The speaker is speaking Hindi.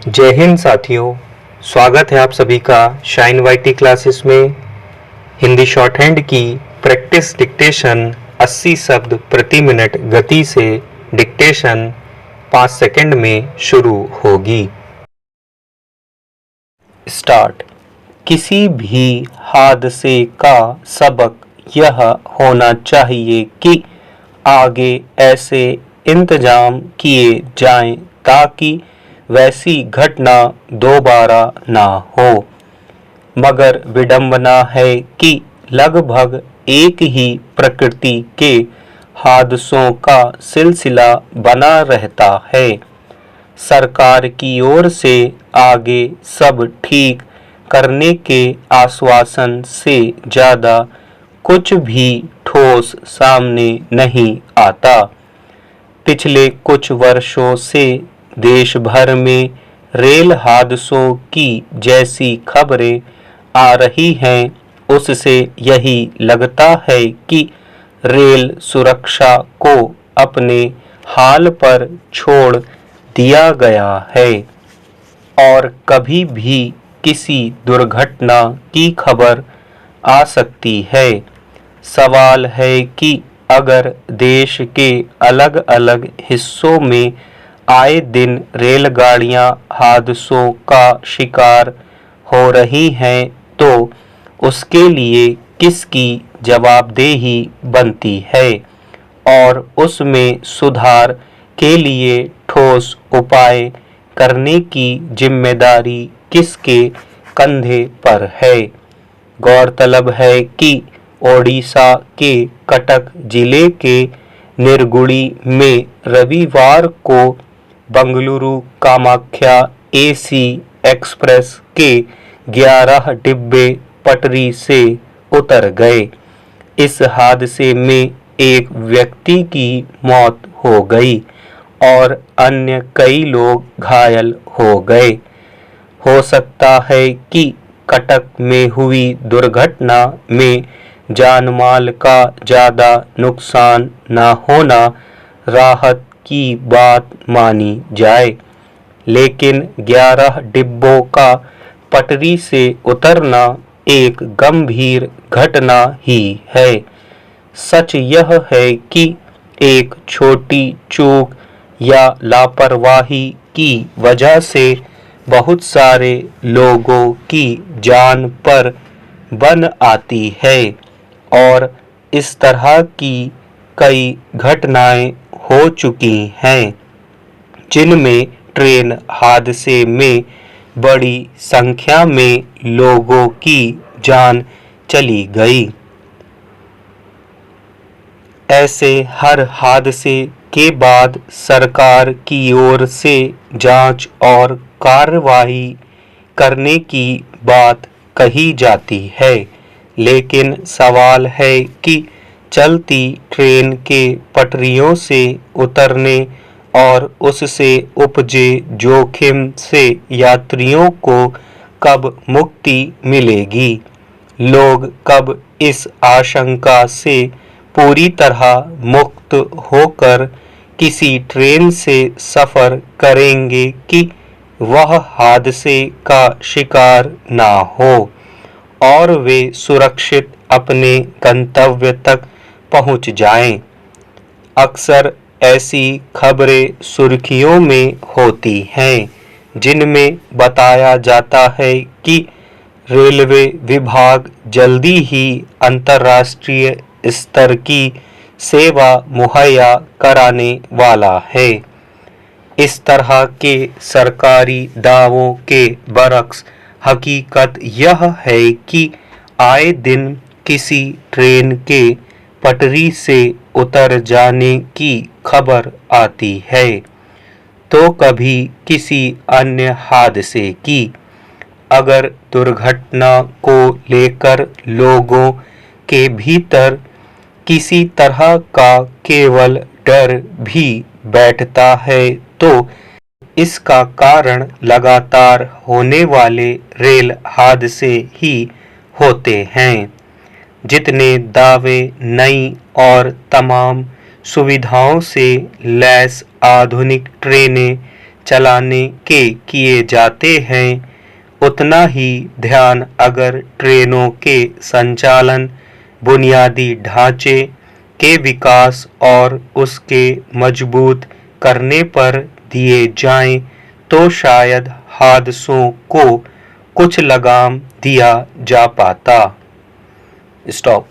जय हिंद साथियों। स्वागत है आप सभी का शाइन वाईटी क्लासेस में। हिंदी शॉर्ट हैंड की प्रैक्टिस डिक्टेशन 80 शब्द प्रति मिनट गति से डिक्टेशन 5 सेकंड में शुरू होगी। स्टार्ट। किसी भी हादसे का सबक यह होना चाहिए कि आगे ऐसे इंतजाम किए जाएं ताकि वैसी घटना दोबारा ना हो। मगर विडंबना है कि लगभग एक ही प्रकृति के हादसों का सिलसिला बना रहता है। सरकार की ओर से आगे सब ठीक करने के आश्वासन से ज़्यादा कुछ भी ठोस सामने नहीं आता। पिछले कुछ वर्षों से देश भर में रेल हादसों की जैसी खबरें आ रही हैं, उससे यही लगता है कि रेल सुरक्षा को अपने हाल पर छोड़ दिया गया है और कभी भी किसी दुर्घटना की खबर आ सकती है। सवाल है कि अगर देश के अलग अलग हिस्सों में आए दिन रेलगाड़ियां हादसों का शिकार हो रही हैं, तो उसके लिए किसकी जवाबदेही बनती है और उसमें सुधार के लिए ठोस उपाय करने की जिम्मेदारी किसके कंधे पर है। गौरतलब है कि ओडिशा के कटक जिले के निर्गुड़ी में रविवार को बंगलुरु कामाख्या एसी एक्सप्रेस के 11 डिब्बे पटरी से उतर गए। इस हादसे में एक व्यक्ति की मौत हो गई और अन्य कई लोग घायल हो गए। हो सकता है कि कटक में हुई दुर्घटना में जान माल का ज़्यादा नुकसान न होना राहत की बात मानी जाए, लेकिन 11 डिब्बों का पटरी से उतरना एक गंभीर घटना ही है। सच यह है कि एक छोटी चूक या लापरवाही की वजह से बहुत सारे लोगों की जान पर बन आती है और इस तरह की कई घटनाएं हो चुकी हैं, जिनमें ट्रेन हादसे में बड़ी संख्या में लोगों की जान चली गई। ऐसे हर हादसे के बाद सरकार की ओर से जांच और कार्रवाई करने की बात कही जाती है, लेकिन सवाल है कि चलती ट्रेन के पटरियों से उतरने और उससे उपजे जोखिम से यात्रियों को कब मुक्ति मिलेगी। लोग कब इस आशंका से पूरी तरह मुक्त होकर किसी ट्रेन से सफ़र करेंगे कि वह हादसे का शिकार ना हो और वे सुरक्षित अपने गंतव्य तक पहुंच जाएं। अक्सर ऐसी खबरें सुर्खियों में होती हैं, जिनमें बताया जाता है कि रेलवे विभाग जल्दी ही अंतर्राष्ट्रीय स्तर की सेवा मुहैया कराने वाला है। इस तरह के सरकारी दावों के बरक्स हकीकत यह है कि आए दिन किसी ट्रेन के पटरी से उतर जाने की खबर आती है, तो कभी किसी अन्य हादसे की। अगर दुर्घटना को लेकर लोगों के भीतर किसी तरह का केवल डर भी बैठता है, तो इसका कारण लगातार होने वाले रेल हादसे ही होते हैं। जितने दावे नई और तमाम सुविधाओं से लैस आधुनिक ट्रेनें चलाने के किए जाते हैं, उतना ही ध्यान अगर ट्रेनों के संचालन, बुनियादी ढांचे के विकास और उसके मजबूत करने पर दिए जाएं, तो शायद हादसों को कुछ लगाम दिया जा पाता। स्टॉप।